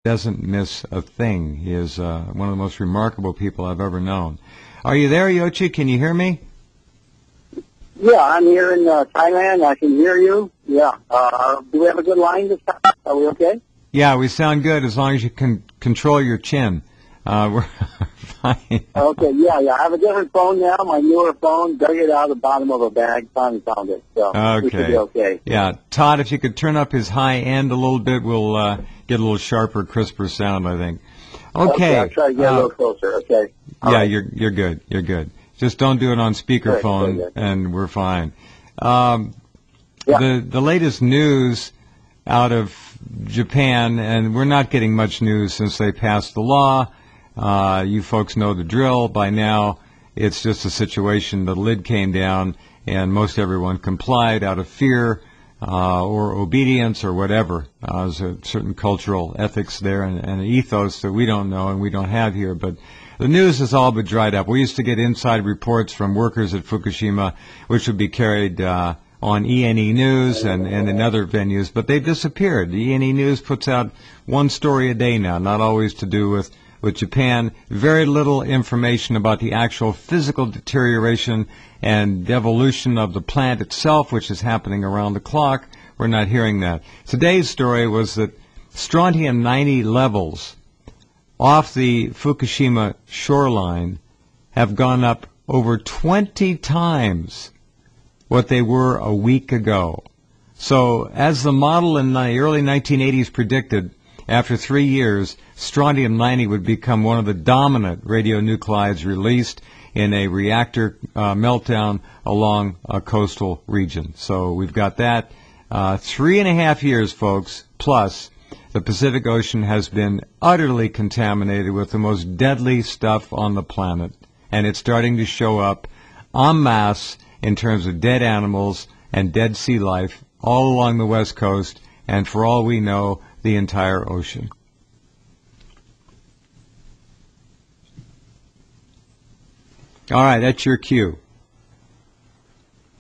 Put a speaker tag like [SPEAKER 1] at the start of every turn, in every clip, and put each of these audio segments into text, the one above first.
[SPEAKER 1] doesn't miss a thing. He is one of the most remarkable people I've ever known. Are you there, Yochi? Can you hear me?
[SPEAKER 2] Yeah, I'm here in Thailand. I can hear you. Yeah. Do we have a good line this time? Are we okay?
[SPEAKER 1] Yeah, we sound good as long as you can control your chin. We're fine.
[SPEAKER 2] Okay, yeah. I have a different phone now, my newer phone. Dug it out of the bottom of a bag. Finally found it. So we should be okay.
[SPEAKER 1] Yeah. Todd, if you could turn up his high end a little bit, we'll get a little sharper, crisper sound, I think. Okay.
[SPEAKER 2] I'll try to get a little closer, okay?
[SPEAKER 1] All right. You're good. You're good. Just don't do it on speakerphone, and we're fine. The latest news out of Japan, and we're not getting much news since they passed the law. You folks know the drill by now. It's just a situation, the lid came down, and most everyone complied out of fear or obedience or whatever. There's a certain cultural ethics there and an ethos that we don't know and we don't have here, but the news has all but dried up. We used to get inside reports from workers at Fukushima, which would be carried on E&E News and in other venues, but they've disappeared. The E&E News puts out one story a day now, not always to do with Japan. Very little information about the actual physical deterioration and devolution of the plant itself, which is happening around the clock. We're not hearing that. Today's story was that strontium-90 levels off the Fukushima shoreline have gone up over 20 times what they were a week ago. So as the model in the early 1980s predicted, after 3 years, strontium-90 would become one of the dominant radionuclides released in a reactor meltdown along a coastal region. So we've got that. 3.5 years, folks, plus the Pacific Ocean has been utterly contaminated with the most deadly stuff on the planet. And it's starting to show up en masse in terms of dead animals and dead sea life all along the West Coast, and for all we know, the entire ocean. All right, that's your cue.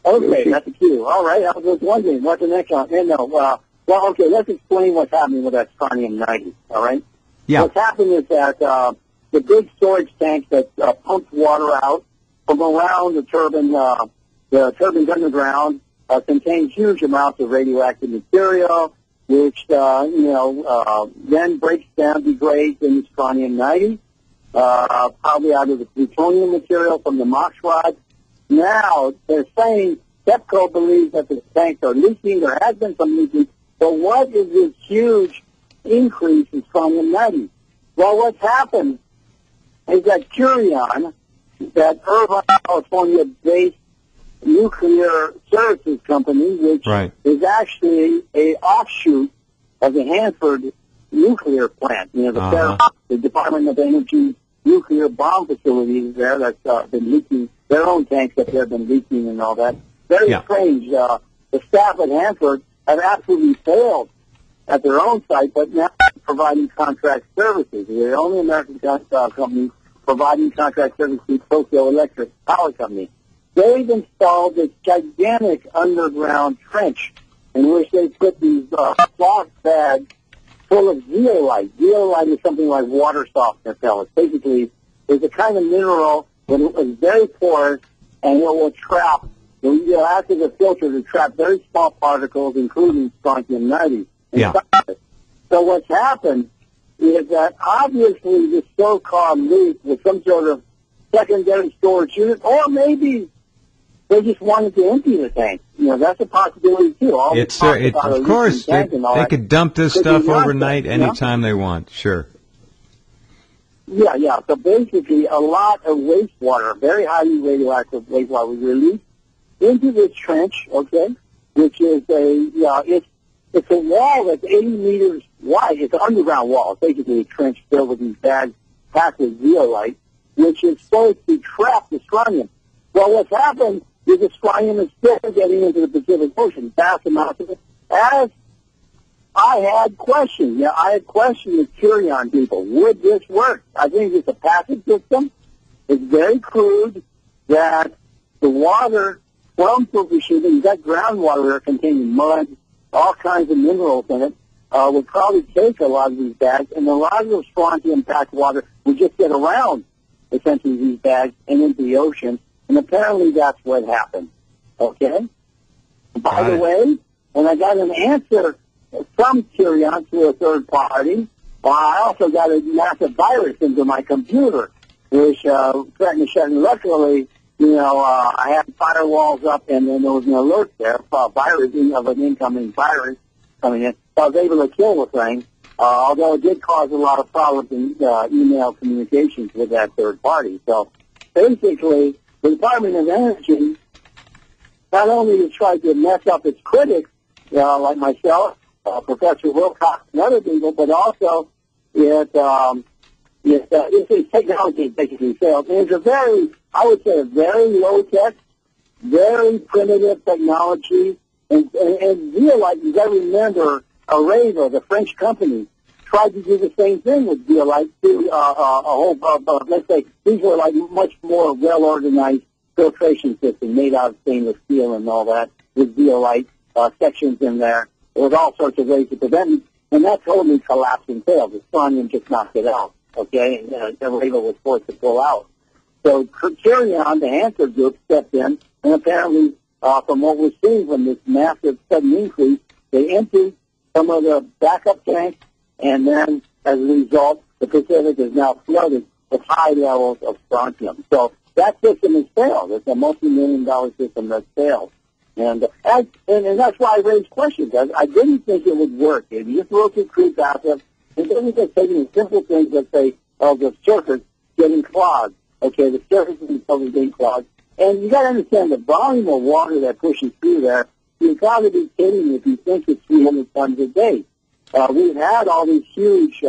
[SPEAKER 2] Okay, that's the cue. All right, I was just wondering what the next one. Well, okay, let's explain what's happening with that strontium-90, all right?
[SPEAKER 1] Yeah.
[SPEAKER 2] What's happening is that the big storage tanks that pump water out from around the turbines underground contain huge amounts of radioactive material, which, then breaks down, degrades into strontium-90, probably out of the plutonium material from the MOX rod. Now, they're saying TEPCO believes that the tanks are leaking. There has been some leaking. But what is this huge increase in strontium-90? Well, what's happened is that Curion, that Irvine, California-based nuclear services company, which is actually a offshoot of the Hanford nuclear plant, the Department of Energy nuclear bomb facilities there that's been leaking, their own tanks that have been leaking and all that. Very strange. The staff at Hanford have absolutely failed at their own site, but now providing contract services. They're the only American company providing contract services to Tokyo Electric Power Company. They've installed this gigantic underground trench in which they put these cloth bags full of zeolite. Zeolite is something like water softener pellets. Basically, it's a kind of mineral that is very porous and it will trap, you'll act as a filter to trap very small particles, including strontium-90. So what's happened is that obviously this so-called leak was some sort of secondary storage unit, or maybe they just wanted to empty the tank. That's a possibility too.
[SPEAKER 1] Of course, they could dump this stuff overnight anytime they want. Sure.
[SPEAKER 2] Yeah. So basically, a lot of wastewater, very highly radioactive wastewater, was released into this trench. Okay, which is it's a wall that's 80 meters wide. It's an underground wall. It's basically a trench filled with these bags packed with zeolite, which is supposed to trap the strontium. Well, what's happened is the strontium is still getting into the Pacific Ocean, vast amounts of it. As I had questions, I had questions with Curion people. Would this work? I think it's a passive system. It's very crude that the water from Fukushima, you've got groundwater there containing mud, all kinds of minerals in it. would probably take a lot of these bags, and a lot of the strontium-packed water would just get around, essentially, these bags and into the ocean, and apparently that's what happened. Okay? By the way, when I got an answer from Curion to a third party, I also got a massive virus into my computer, which threatened to shut. And luckily, I had firewalls up, and then there was an alert there for a virus of an incoming virus coming in. So I was able to kill the thing, although it did cause a lot of problems in email communications with that third party. So basically, the Department of Energy not only tried to mess up its critics, like myself, Professor Wilcox, and other people, but also its technology basically failed. And it's I would say, a very low-tech, very primitive technology. And Zeolite, you got to remember, Areva, the French company, tried to do the same thing with Zeolite to let's say, these were like much more well-organized filtration system made out of stainless steel and all that, with Zeolite sections in there. There was all sorts of ways to prevent it, and that totally collapsed and failed. The strontium just knocked it out, okay? And Areva was forced to pull out. So Curion, the Hanser group, stepped in, and apparently, from what we're seeing from this massive sudden increase, they emptied some of the backup tanks, and then, as a result, the Pacific is now flooded with high levels of strontium. So that system has failed. It's a multi-million-dollar system that's failed. And that's why I raised questions. I didn't think it would work. If you just look at creep assets, it doesn't just take any simple things, let's say, of the surface getting clogged. Okay, the surface is totally getting clogged. And you got to understand the volume of water that pushes through there. You've got to be kidding if you think it's 300 tons a day. We've had all these huge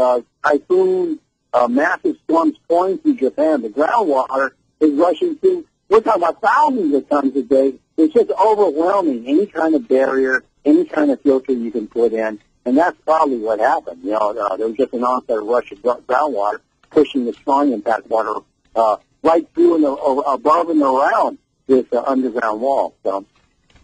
[SPEAKER 2] typhoon, massive storms pouring through Japan. The groundwater is rushing through. We're talking about thousands of tons a day. It's just overwhelming any kind of barrier, any kind of filter you can put in. And that's probably what happened. There was just an onset of rush of groundwater pushing the strontium-packed water right through and above and around this underground wall. So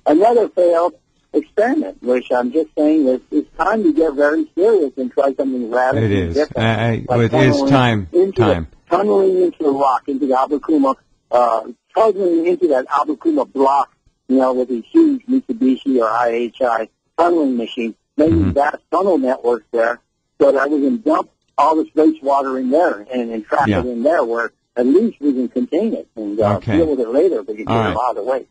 [SPEAKER 2] another failed experiment, which I'm just saying is it's time to get very serious and try something radical.
[SPEAKER 1] It is.
[SPEAKER 2] Different.
[SPEAKER 1] It is time.
[SPEAKER 2] Tunneling into the rock, into the Abukuma, tunneling into that Abukuma block, with these huge Mitsubishi or IHI tunneling machines, making vast tunnel networks there so that we can dump all this wastewater in there and trap it in there where at least we can contain it and deal with it later, but you get it out of the way.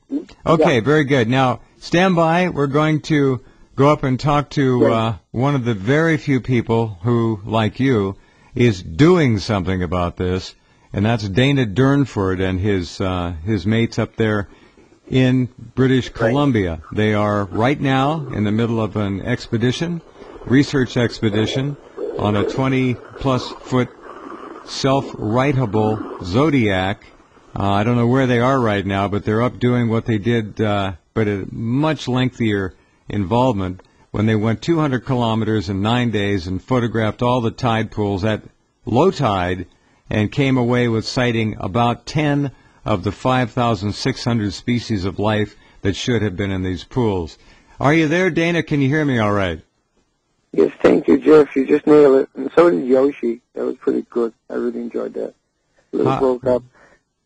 [SPEAKER 1] Okay, very good. Now, stand by. We're going to go up and talk to one of the very few people who, like you, is doing something about this, and that's Dana Durnford and his mates up there in British Columbia. They are right now in the middle of an research expedition, on a 20-plus foot self-rightable Zodiac. I don't know where they are right now, but they're up doing what they did, but a much lengthier involvement when they went 200 kilometers in 9 days and photographed all the tide pools at low tide and came away with sighting about 10 of the 5,600 species of life that should have been in these pools. Are you there, Dana? Can you hear me all right?
[SPEAKER 3] Yes, thank you, Jeff. You just nailed it. And so did Yoshi. That was pretty good. I really enjoyed that. A little broke up.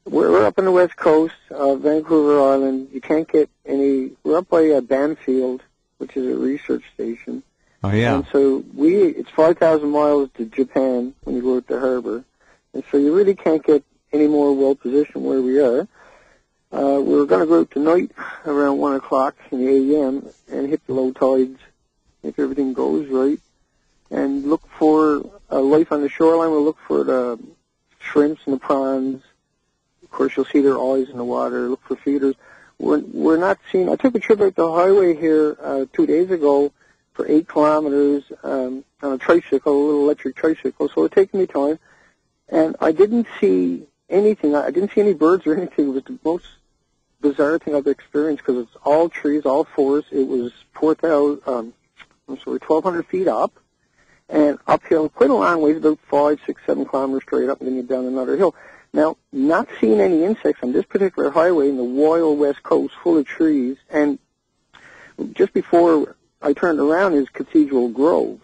[SPEAKER 3] We're up on the west coast of Vancouver Island. You can't get any... We're up by Banfield, which is a research station.
[SPEAKER 1] Oh, yeah.
[SPEAKER 3] And so it's 5,000 miles to Japan when you go out the harbor. And so you really can't get any more well-positioned where we are. We're going to go out tonight around 1 o'clock in the a.m. and hit the low tides if everything goes right, and look for life on the shoreline. We'll look for the shrimps and the prawns. Of course, you'll see their eyes in the water. Look for feeders. We're not seeing... I took a trip out the highway here 2 days ago for 8 kilometers on a tricycle, a little electric tricycle, so it took me time. And I didn't see anything. I didn't see any birds or anything. It was the most bizarre thing I've experienced because it's all trees, all forests. It was 1,200 feet up and uphill, quite a long ways, about 5, 6, 7 kilometers straight up, and then you're down another hill. Now, not seeing any insects on this particular highway in the wild west coast full of trees, and just before I turned around is Cathedral Grove.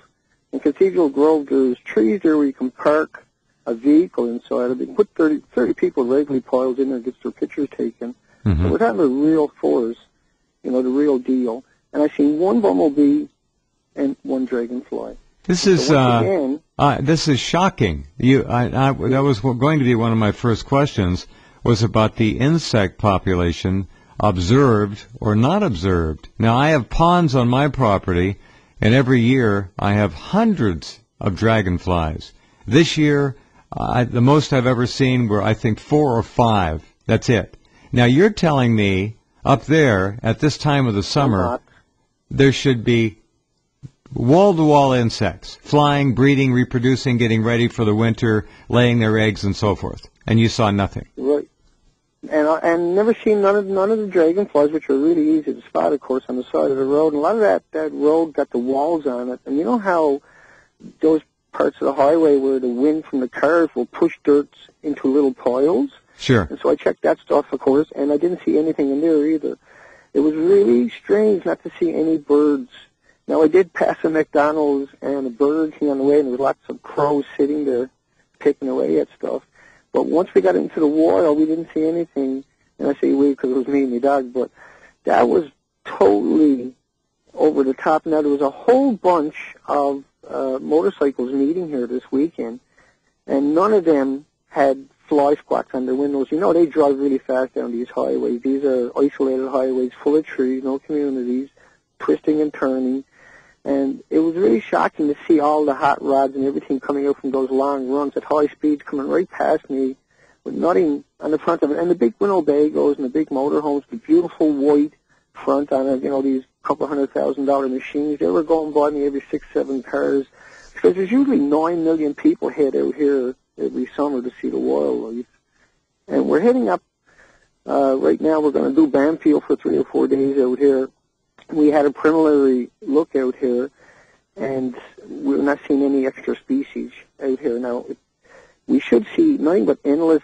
[SPEAKER 3] In Cathedral Grove, there's trees there where you can park a vehicle inside of it. You put 30 people regularly piles in there and gets their pictures taken.
[SPEAKER 1] Mm-hmm.
[SPEAKER 3] So we're talking about real forest, the real deal. And I've seen one bumblebee and one dragonfly.
[SPEAKER 1] This is
[SPEAKER 3] so
[SPEAKER 1] this is shocking. That was going to be one of my first questions, was about the insect population, observed or not observed. Now, I have ponds on my property, and every year I have hundreds of dragonflies. This year, the most I've ever seen were, I think, 4 or 5. That's it. Now, you're telling me up there at this time of the summer, there should be wall-to-wall insects, flying, breeding, reproducing, getting ready for the winter, laying their eggs, and so forth. And you saw nothing.
[SPEAKER 3] Right. And never seen none of the dragonflies, which are really easy to spot, of course, on the side of the road. And a lot of that road got the walls on it. And you know how those parts of the highway where the wind from the cars will push dirt into little piles?
[SPEAKER 1] Sure.
[SPEAKER 3] And so I checked that stuff, of course, and I didn't see anything in there either. It was really strange not to see any birds. Now, I did pass a McDonald's and a Burger King on the way, and there was lots of crows sitting there picking away at stuff. But once we got into the wild, we didn't see anything. And I say we because it was me and my dog, but that was totally over the top. Now, there was a whole bunch of motorcycles meeting here this weekend, and none of them had fly spots on their windows. They drive really fast down these highways. These are isolated highways full of trees, no communities, twisting and turning. And it was really shocking to see all the hot rods and everything coming out from those long runs at high speeds coming right past me with nothing on the front of it. And the big Winnebagos and the big motorhomes, the beautiful white front on it, these couple $100,000 machines, they were going by me every 6-7 cars. Because there's usually 9 million people head out here every summer to see the wildlife. And we're heading up, right now we're going to do Banfield for 3 or 4 days out here. We had a preliminary look out here, and we're not seeing any extra species out here. Now, we should see nothing but endless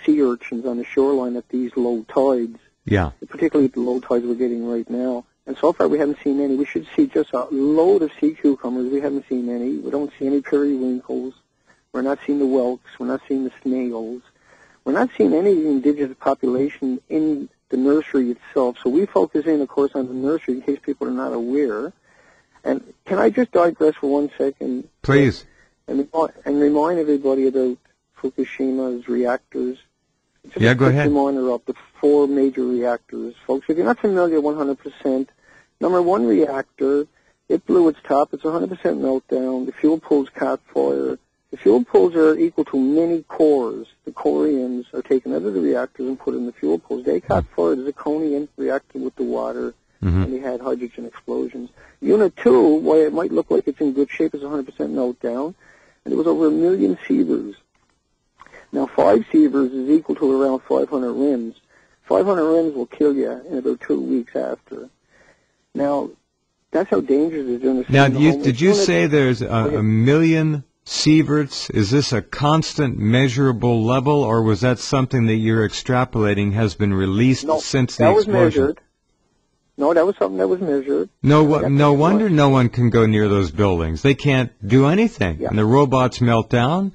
[SPEAKER 3] sea urchins on the shoreline at these low tides.
[SPEAKER 1] Yeah.
[SPEAKER 3] Particularly at the low tides we're getting right now. And so far we haven't seen any. We should see just a load of sea cucumbers. We haven't seen any. We don't see any periwinkles. We're not seeing the whelks. We're not seeing the snails. We're not seeing any indigenous population in the nursery itself. So we focus in, of course, on the nursery in case people are not aware. And can I just digress for 1 second?
[SPEAKER 1] Please.
[SPEAKER 3] And remind everybody about Fukushima's reactors.
[SPEAKER 1] Just go ahead.
[SPEAKER 3] Reminder of the 4 major reactors. Folks, if you're not familiar 100%, number 1 reactor, it blew its top. It's 100% meltdown. The fuel pools caught fire. The fuel pools are equal to many cores. The corians are taken out of the reactors and put in the fuel pools. They caught fire. The zirconium reacted with the water, and they had hydrogen explosions. Unit 2, while it might look like it's in good shape, is 100% meltdown, and it was over 1 million sievers. Now, 5 sievers is equal to around 500 rims. 500 rims will kill you in about 2 weeks after. Now, that's how dangerous it is.
[SPEAKER 1] Now, did you say there's a million sieverts? Is this a constant measurable level, or was that something that you're extrapolating has been released since the explosion?
[SPEAKER 3] Measured. No, that was something that was measured.
[SPEAKER 1] No wonder no one can go near those buildings. They can't do anything. Yeah. And the robots melt down.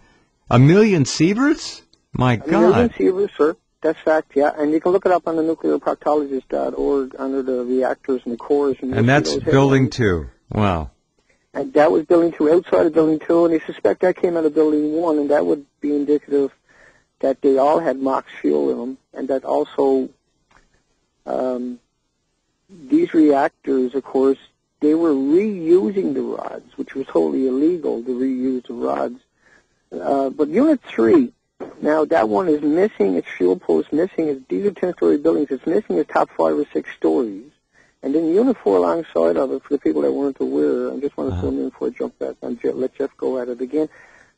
[SPEAKER 1] 1 million sieverts? My God.
[SPEAKER 3] 1 million sieverts, sir. That's fact, yeah. And you can look it up on the nuclearproctologist.org under the reactors and the cores. And
[SPEAKER 1] that's building 2. Wow.
[SPEAKER 3] And that was building 2, outside of building 2, and they suspect that came out of building 1, and that would be indicative that they all had MOX fuel in them, and that also these reactors, of course, they were reusing the rods, which was totally illegal to reuse the rods. But Unit 3, now that one is missing its fuel pool, it's missing these are 10-story buildings, it's missing its top 5 or 6 stories. And then Unit 4 alongside of it, for the people that weren't aware, I just want to film in before I jump back and let Jeff go at it again.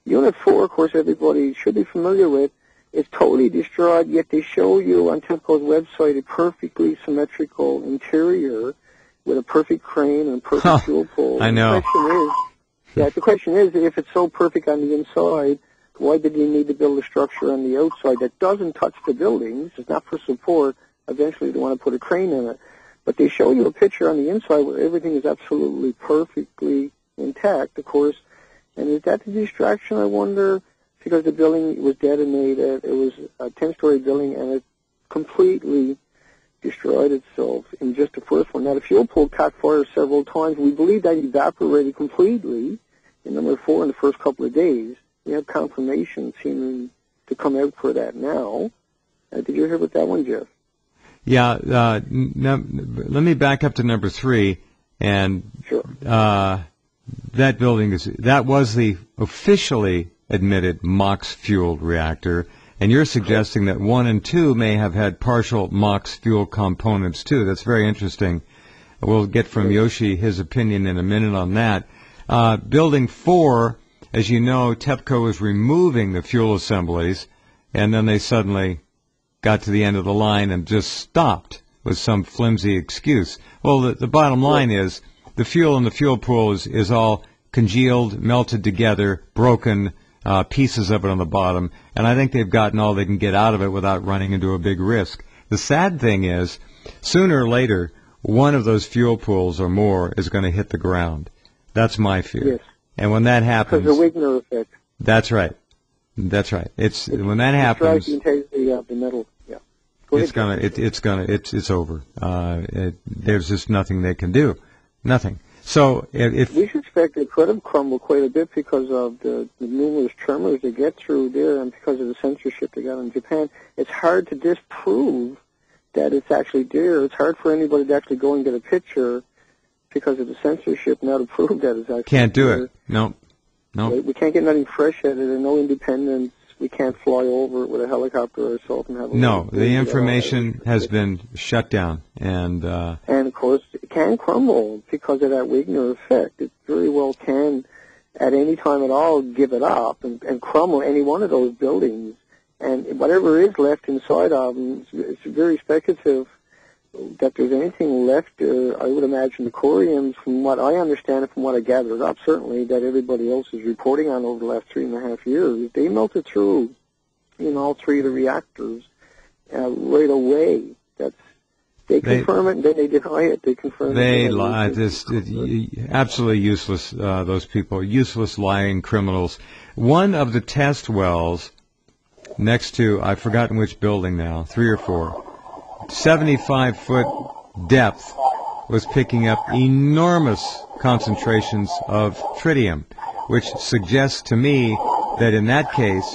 [SPEAKER 3] Unit 4, of course, everybody should be familiar with, is totally destroyed, yet they show you on TIPCO's website a perfectly symmetrical interior with a perfect crane and a perfect fuel pool.
[SPEAKER 1] I know.
[SPEAKER 3] The question is, if it's so perfect on the inside, why did you need to build a structure on the outside that doesn't touch the buildings? It's not for support. Eventually they want to put a crane in it. But they show you a picture on the inside where everything is absolutely perfectly intact, of course. And is that the distraction, I wonder? Because the building was detonated. It was a 10-story building, and it completely destroyed itself in just the first one. Now, the fuel pool caught fire several times. We believe that evaporated completely in number 4 in the first couple of days. We have confirmation seeming to come out for that now. Did you hear about that one, Jeff?
[SPEAKER 1] Yeah. Let me back up to number 3. And
[SPEAKER 3] sure.
[SPEAKER 1] That building that was the officially admitted MOX-fueled reactor. And you're suggesting that 1 and 2 may have had partial MOX fuel components, too. That's very interesting. We'll get from Yoshi his opinion in a minute on that. Building 4, as you know, TEPCO was removing the fuel assemblies, and then they suddenly got to the end of the line and just stopped with some flimsy excuse. Well, the bottom line is the fuel in the fuel pool is all congealed, melted together, broken, pieces of it on the bottom, and I think they've gotten all they can get out of it without running into a big risk. The sad thing is, sooner or later, one of those fuel pools or more is going to hit the ground. That's my fear.
[SPEAKER 3] Yes.
[SPEAKER 1] And when that happens,
[SPEAKER 3] because the Wigner effect.
[SPEAKER 1] That's right. That's right. It's when that happens.
[SPEAKER 3] The integrity of the metal. Yeah.
[SPEAKER 1] It's over. There's just nothing they can do. Nothing. So if
[SPEAKER 3] we suspect it could have crumbled quite a bit because of the numerous tremors they get through there, and because of the censorship they got in Japan, it's hard to disprove that it's actually there. It's hard for anybody to actually go and get a picture because of the censorship now to prove that it's actually
[SPEAKER 1] can't do
[SPEAKER 3] there.
[SPEAKER 1] it. No.
[SPEAKER 3] We can't get nothing fresh at it, and no independence. We can't fly over it with a helicopter ourselves and have a
[SPEAKER 1] no. The information has been shut down, and
[SPEAKER 3] of course it can crumble because of that Wigner effect. It very well can, at any time at all, give it up and crumble any one of those buildings, and whatever is left inside of them, it's very speculative that there's anything left. I would imagine the coriums, from what I understand and from what I gathered up, certainly, that everybody else is reporting on over the last 3.5 years, they melted through in all 3 of the reactors right away. They confirm it, and then they deny it. They confirm
[SPEAKER 1] they
[SPEAKER 3] it. They
[SPEAKER 1] lie. Absolutely useless, those people. Useless, lying criminals. One of the test wells next to, I've forgotten which building now, 3 or 4, 75-foot depth was picking up enormous concentrations of tritium, which suggests to me that in that case,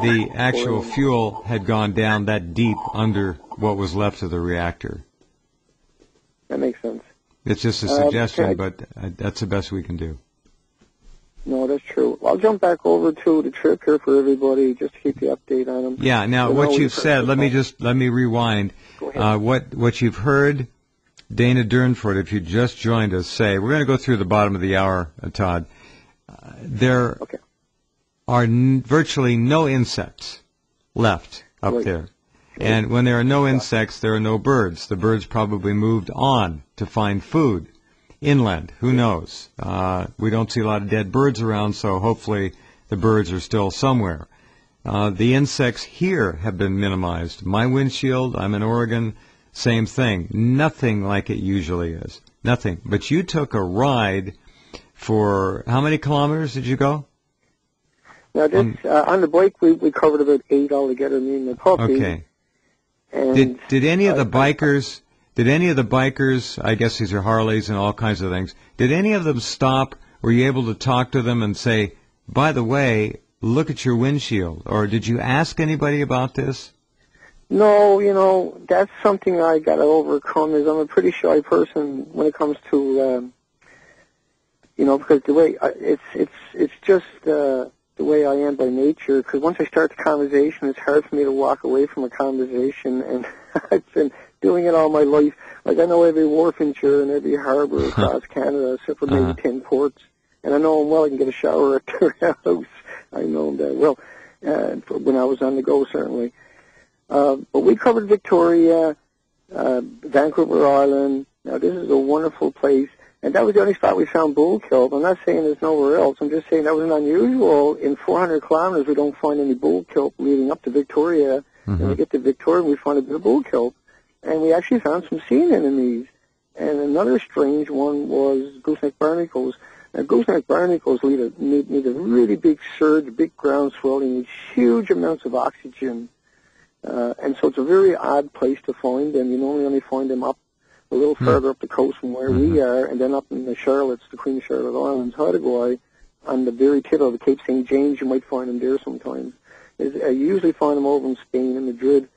[SPEAKER 1] the actual fuel had gone down that deep under what was left of the reactor.
[SPEAKER 3] That makes sense.
[SPEAKER 1] It's just a suggestion, but that's the best we can do.
[SPEAKER 3] No, that's true. I'll jump back over to the trip here for everybody, just to keep the update on them.
[SPEAKER 1] Yeah. Now, what you've said, let me rewind.
[SPEAKER 3] Go ahead.
[SPEAKER 1] What you've heard Dana Durnford, if you just joined us, say, we're going to go through the bottom of the hour, Todd. There are virtually no insects left up there. And when there are no insects, there are no birds. The birds probably moved on to find food inland. Who knows? We don't see a lot of dead birds around, so hopefully the birds are still somewhere. The insects here have been minimized. My windshield, I'm in Oregon, same thing. Nothing like it usually is. Nothing. But you took a ride for, how many kilometers did you go?
[SPEAKER 3] Now, on the bike, we covered about 8 altogether, me and the puppy.
[SPEAKER 1] Okay.
[SPEAKER 3] And
[SPEAKER 1] did any of the bikers, I guess these are Harleys and all kinds of things, did any of them stop? Were you able to talk to them and say, by the way, look at your windshield? Or did you ask anybody about this?
[SPEAKER 3] No, that's something I got to overcome. Is I'm a pretty shy person when it comes to, because the way it's just the way I am by nature. Because once I start the conversation, it's hard for me to walk away from a conversation, and I've been doing it all my life. Like, I know every wharf in Sure and every harbor across Canada, except for maybe 10 ports. And I know them well. I can get a shower at their house. I know them that well. When I was on the go, certainly. But we covered Victoria, Vancouver Island. Now, this is a wonderful place. And that was the only spot we found bull kelp. I'm not saying there's nowhere else. I'm just saying that was unusual. In 400 kilometers, we don't find any bull kelp leading up to Victoria. And we get to Victoria, and we find a bit of bull kelp. And we actually found some sea anemones. And another strange one was gooseneck barnacles. Gooseneck barnacles need a really big surge, big ground swelling, need huge amounts of oxygen. And so it's a very odd place to find them. You normally only find them up a little further up the coast from where we are, and then up in the Queen Charlotte Islands, Hawaii, on the very tip of the Cape St. James, you might find them there sometimes. I usually find them over in Spain and Madrid,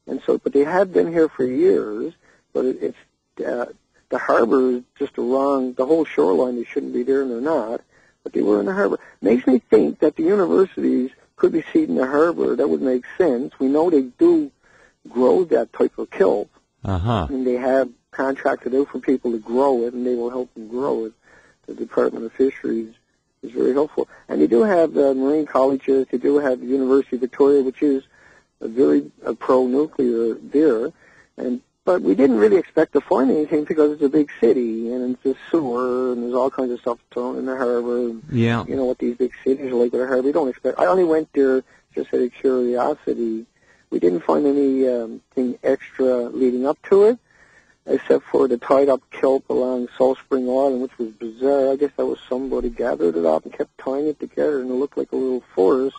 [SPEAKER 3] and so. But they have been here for years. But it's the harbor is just wrong. The whole shoreline, they shouldn't be there, and they're not. But they were in the harbor. Makes me think that the universities could be seeding the harbor. That would make sense. We know they do grow that type of kelp, and they have contracted out for people to grow it, and they will help them grow it. The Department of Fisheries is very helpful. And they do have marine colleges. They do have the University of Victoria, which is a very pro-nuclear there. But we didn't really expect to find anything because it's a big city, and it's a sewer, and there's all kinds of stuff thrown in the harbor.
[SPEAKER 1] Yeah.
[SPEAKER 3] You know what these big cities are like with a harbor. We don't expect. I only went there just out of curiosity. We didn't find anything extra leading up to it, except for the tied-up kelp along Salt Spring Island, which was bizarre. I guess that was somebody gathered it up and kept tying it together, and it looked like a little forest.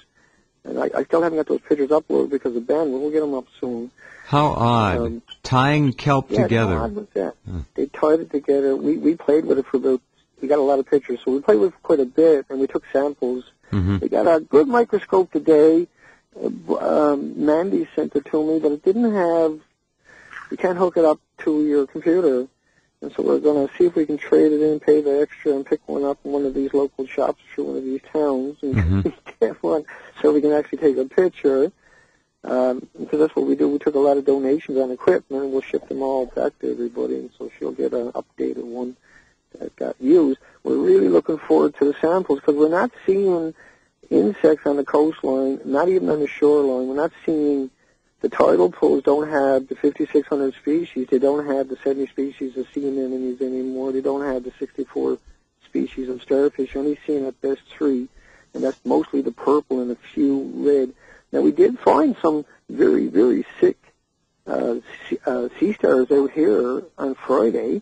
[SPEAKER 3] And I still haven't got those pictures uploaded because of bandwidth. We'll get them up soon.
[SPEAKER 1] How odd. Tying kelp together.
[SPEAKER 3] How odd was that? They tied it together. We played with it for about, we got a lot of pictures, so we played with it for quite a bit, and we took samples. We got a good microscope today. Mandy sent it to me, but it didn't have, you can't hook it up to your computer. And so we're going to see if we can trade it in, pay the extra, and pick one up in one of these local shops for one of these towns and get one so we can actually take a picture. Because that's what we do. We took a lot of donations on equipment, and we'll ship them all back to everybody. And so she'll get an updated one that got used. We're really looking forward to the samples because we're not seeing insects on the coastline, not even on the shoreline. We're not seeing. The tidal pools don't have the 5,600 species. They don't have the 70 species of sea anemones anymore. They don't have the 64 species of starfish. You're only seeing at best 3, and that's mostly the purple and a few red. Now, we did find some very, very sick sea stars out here on Friday,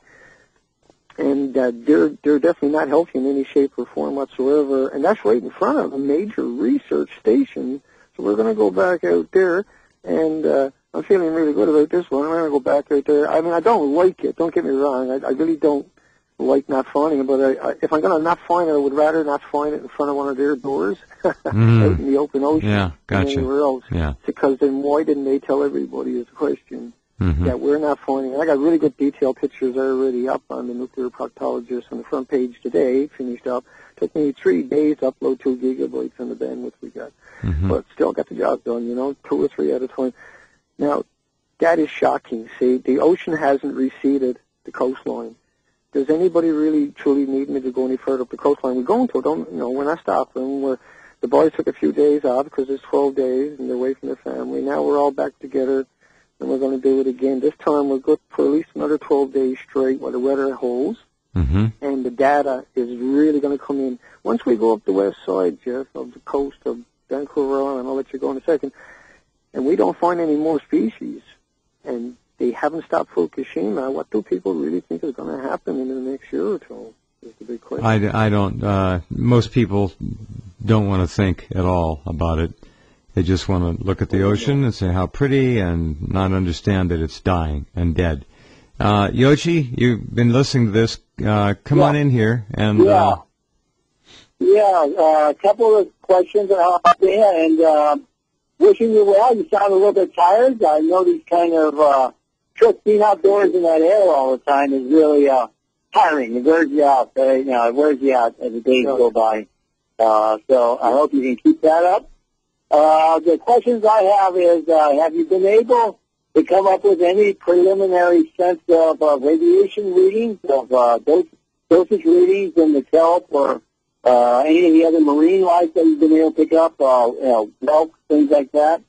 [SPEAKER 3] and they're definitely not healthy in any shape or form whatsoever, and that's right in front of a major research station. So we're going to go back out there. And I'm feeling really good about this one. I'm going to go back out there. I mean, I don't like it. Don't get me wrong. I really don't like not finding it. But if I'm going to not find it, I would rather not find it in front of one of their doors out in the open ocean than anywhere else. Yeah. Because then why didn't they tell everybody is the question that we're not finding it. I got really good detailed pictures already up on the Nuclear Proctologist on the front page today, finished up. Took me 3 days to upload 2 gigabytes on the bandwidth we got. But still got the job done, 2 or 3 at a time. Now, that is shocking. See, the ocean hasn't receded the coastline. Does anybody really truly need me to go any further up the coastline? We're going to. We're not stopping. The boys took a few days off because it's 12 days and they're away from their family. Now we're all back together and we're going to do it again. This time we're good for at least another 12 days straight while the weather holds. And the data is really going to come in. Once we go up the west side, Jeff, of the coast of Vancouver Island, I'll let you go in a second, and we don't find any more species, and they haven't stopped Fukushima, what do people really think is going to happen in the next year or two is the big question.
[SPEAKER 1] I don't, most people don't want to think at all about it. They just want to look at the ocean and say how pretty and not understand that it's dying and dead. Yoshi, you've been listening to this. Come on in here. And
[SPEAKER 2] a couple of questions and wishing you well. You sound a little bit tired. I know these kind of trips being outdoors in that air all the time is really tiring. It wears you out. It wears you out as the days go by. So I hope you can keep that up. The questions I have is, have you been able to come up with any preliminary sense of radiation readings, of dosage readings in the kelp or any of the other marine life that you've been able to pick up, whelk, things like that?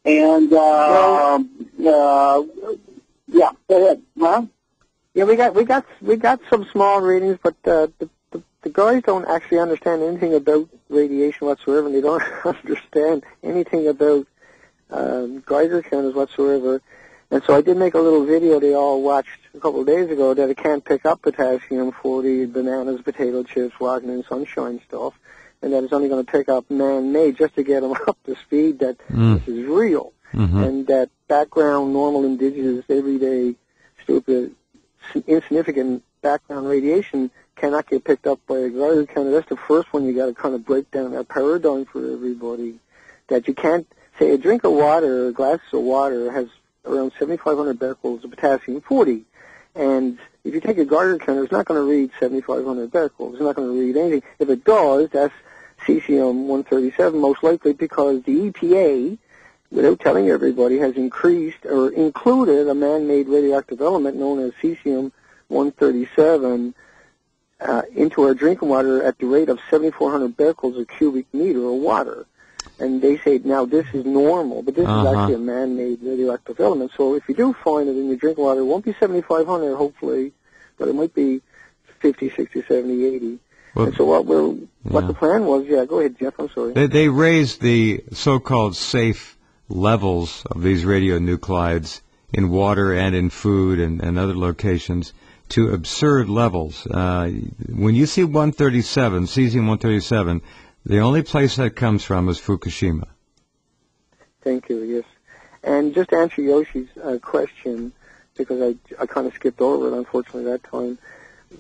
[SPEAKER 2] And, go ahead. Huh?
[SPEAKER 3] Yeah, we got some small readings, but the guys don't actually understand anything about radiation whatsoever, and they don't understand anything about Geiger counters whatsoever. And so I did make a little video they all watched a couple of days ago that it can't pick up potassium-40, bananas, potato chips, Wagner, sunshine stuff, and that it's only going to pick up man-made just to get them up to speed that this is real. And that background, normal, indigenous, everyday, stupid, insignificant background radiation cannot get picked up by a Geiger counter. That's the first one you got to kind of break down that paradigm for everybody. That you can't say a drink of water, a glass of water has around 7,500 becquerels of potassium-40. And if you take a Geiger counter, it's not going to read 7,500 becquerels. It's not going to read anything. If it does, that's cesium-137 most likely, because the EPA, without telling everybody, has increased or included a man-made radioactive element known as cesium-137 into our drinking water at the rate of 7,400 becquerels a cubic meter of water. And they say, now, this is normal, but this is actually a man-made radioactive element. So if you do find it in your drinking water, it won't be 7,500, hopefully, but it might be 50, 60, 70, 80. Well, and so what the plan was, go ahead, Jeff, I'm sorry.
[SPEAKER 1] They raised the so-called safe levels of these radionuclides in water and in food and other locations to absurd levels. When you see 137, cesium-137, the only place that comes from is Fukushima.
[SPEAKER 3] Thank you, yes. And just to answer Yoshi's question, because I kind of skipped over it, unfortunately, that time.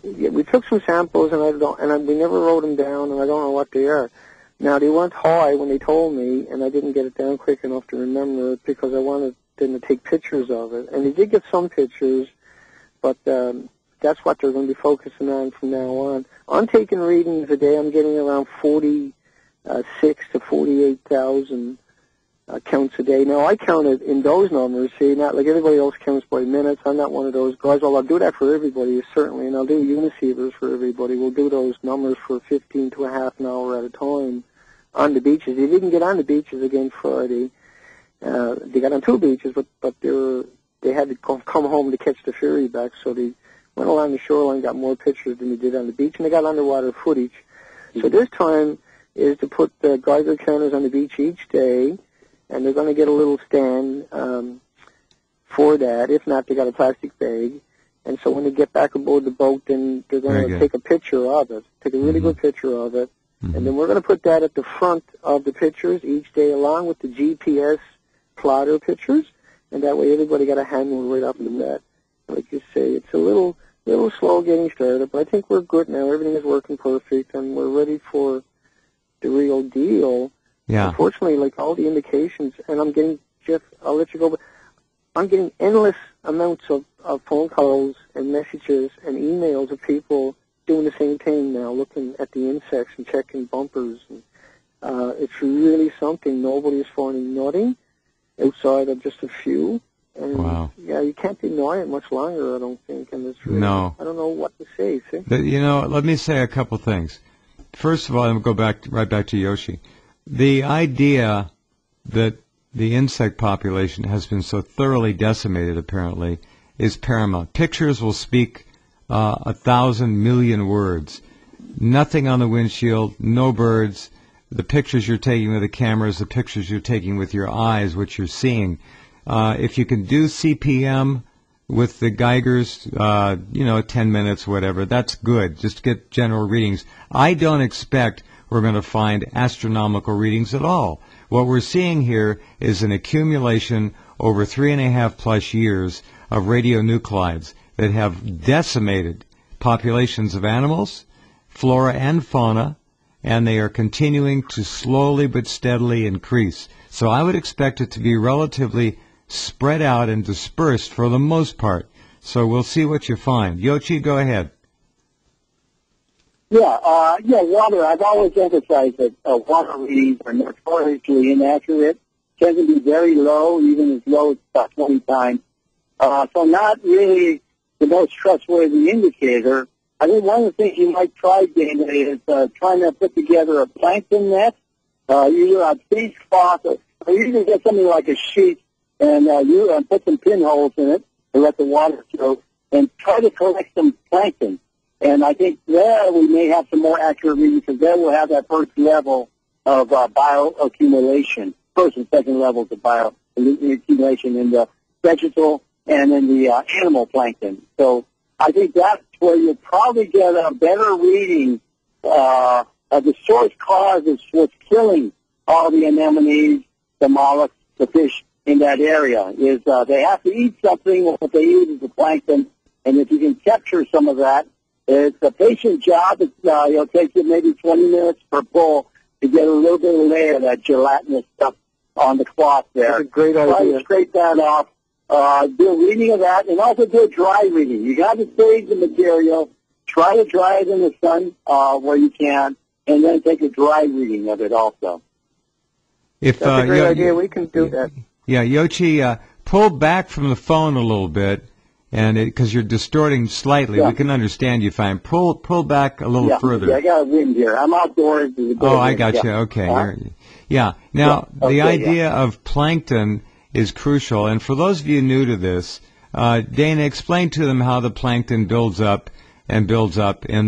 [SPEAKER 3] Yeah, we took some samples, and we never wrote them down, and I don't know what they are. Now, they weren't high when they told me, and I didn't get it down quick enough to remember it because I wanted them to take pictures of it. And they did get some pictures, but that's what they're going to be focusing on from now on. I'm taking readings a day. I'm getting around 46 to 48,000 counts a day. Now, I count it in those numbers, see, not like everybody else counts by minutes. I'm not one of those guys. Well, I'll do that for everybody, certainly, and I'll do unisievers for everybody. We'll do those numbers for 15 to a half an hour at a time on the beaches. They didn't get on the beaches again Friday. They got on 2 beaches, but they had to come home to catch the ferry back, so they went along the shoreline, got more pictures than they did on the beach, and they got underwater footage. So this time is to put the Geiger counters on the beach each day, and they're going to get a little stand for that. If not, they got a plastic bag. And so when they get back aboard the boat, then they're going to take a picture of it, take a really good picture of it. And then we're going to put that at the front of the pictures each day, along with the GPS plotter pictures. And that way everybody got a handle right up to that. Like you say, it's a little slow getting started, but I think we're good now. Everything is working perfect, and we're ready for the real deal. Yeah. Unfortunately, like all the indications, and I'm getting, Jeff, I'll let you go, but I'm getting endless amounts of phone calls and messages and emails of people doing the same thing now, looking at the insects and checking bumpers. And, it's really something. Nobody is finding nothing outside of just a few. And, yeah, you can't deny it much longer, I don't think. And it's really, I don't know what to say. See?
[SPEAKER 1] Let me say a couple things. First of all, I'm going to go right back to Yoshi. The idea that the insect population has been so thoroughly decimated, apparently, is paramount. Pictures will speak 1,000 million words. Nothing on the windshield, no birds. The pictures you're taking with the cameras, the pictures you're taking with your eyes, what you're seeing. If you can do CPM with the Geigers, 10 minutes, whatever, that's good. Just get general readings. I don't expect we're going to find astronomical readings at all. What we're seeing here is an accumulation over 3.5+ years of radionuclides that have decimated populations of animals, flora and fauna, and they are continuing to slowly but steadily increase. So I would expect it to be relatively spread out and dispersed for the most part. So we'll see what you find. Yoshi, go ahead.
[SPEAKER 2] Water. I've always emphasized that water readings are notoriously inaccurate. Tend to be very low, even as low as about 20 times. So not really the most trustworthy indicator. I think one of the things you might try, Dana, is trying to put together a plankton net, either on face cloth or you can get something like a sheet and you put some pinholes in it to let the water through and try to collect some plankton. And I think there we may have some more accurate readings because there we'll have that first level of bioaccumulation, first and second levels of bioaccumulation in the vegetal and then the animal plankton. So I think that's where you'll probably get a better reading of the source cause is what's killing all the anemones, the mollusks, the fish in that area. Is they have to eat something. What they eat is the plankton, and if you can capture some of that, it's a patient job. It'll take you maybe 20 minutes per pull to get a little bit of layer of that gelatinous stuff on the cloth there.
[SPEAKER 3] That's a great
[SPEAKER 2] Try
[SPEAKER 3] idea.
[SPEAKER 2] to scrape that off. Do a reading of that, and also do a dry reading. You got to save the material. Try to dry it in the sun where you can, and then take a dry reading of it also.
[SPEAKER 1] If,
[SPEAKER 3] That's a great idea. We can do that.
[SPEAKER 1] Yeah, Yoshi, pull back from the phone a little bit, and because you're distorting slightly,
[SPEAKER 2] Yeah.
[SPEAKER 1] we can understand you fine. Pull back a little further.
[SPEAKER 2] Yeah, I got a wind here. I'm outdoors.
[SPEAKER 1] Oh, I got you. Okay. Yeah. Now, the idea of plankton is crucial, and for those of you new to this, Dana, explain to them how the plankton builds up in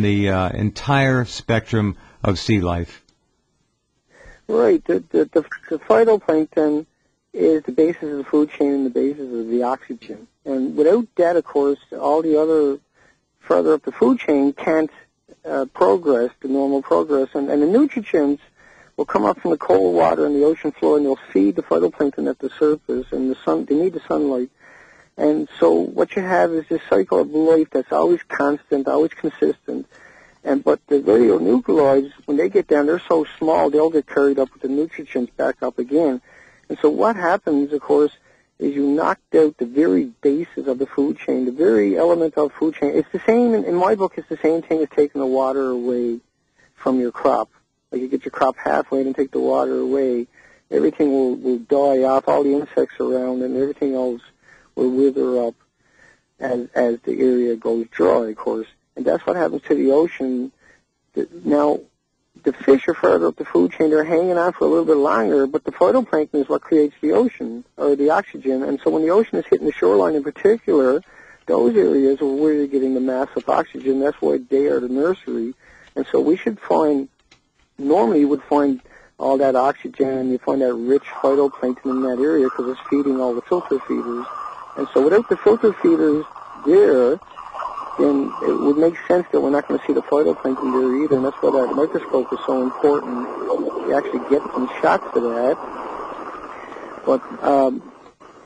[SPEAKER 1] the entire spectrum of sea life.
[SPEAKER 3] Right. The phytoplankton is the basis of the food chain and the basis of the oxygen. And without that, of course, all the other further up the food chain can't progress, the normal progress. And the nutrients will come up from the cold water and the ocean floor, and they'll feed the phytoplankton at the surface. And the sun, they need the sunlight. And so what you have is this cycle of life that's always constant, always consistent. But the radionuclides, when they get down, they're so small, they'll get carried up with the nutrients back up again. And so what happens, of course, is you knocked out the very basis of the food chain, the very element of food chain. It's the same, in my book, it's the same thing as taking the water away from your crop. Like you get your crop halfway and take the water away, everything will die off, all the insects around, and everything else will wither up as the area goes dry, of course. And that's what happens to the ocean. Now, the fish are further up the food chain. They're hanging on for a little bit longer, but the phytoplankton is what creates the ocean, or the oxygen. And so when the ocean is hitting the shoreline in particular, those areas are where you're getting the massive oxygen. That's why they are the nursery. And so we should find, normally you would find all that oxygen, you find that rich phytoplankton in that area because it's feeding all the filter feeders. And so without the filter feeders there, then it would make sense that we're not going to see the phytoplankton there either, and that's why that microscope is so important. You actually get some shots of that. But,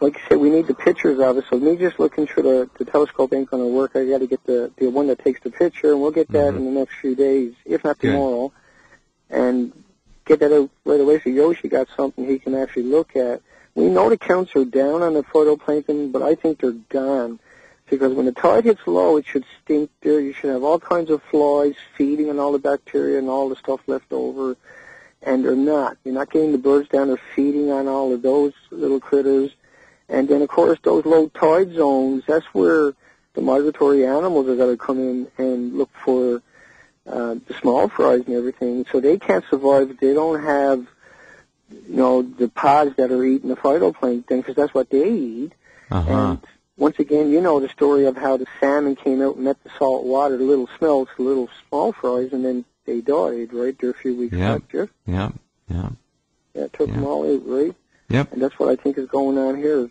[SPEAKER 3] like you said, we need the pictures of it, so me just looking through the telescope ain't going to work. I got to get the one that takes the picture, and we'll get that in the next few days, if not tomorrow, and get that out right away so Yoshi got something he can actually look at. We know the counts are down on the phytoplankton, but I think they're gone. Because when the tide hits low, it should stink there. You should have all kinds of flies feeding on all the bacteria and all the stuff left over. And they're not. You're not getting the birds down there feeding on all of those little critters. And then, of course, those low tide zones, that's where the migratory animals are going to come in and look for the small fries and everything. So they can't survive if they don't have, the pods that are eating the phytoplankton, because that's what they eat. And once again, you know the story of how the salmon came out and met the salt water, the little smelt, the little small fries, and then they died, right? They're a few weeks after.
[SPEAKER 1] Yeah,
[SPEAKER 3] it took them all out, right?
[SPEAKER 1] Yep.
[SPEAKER 3] And that's what I think is going on here.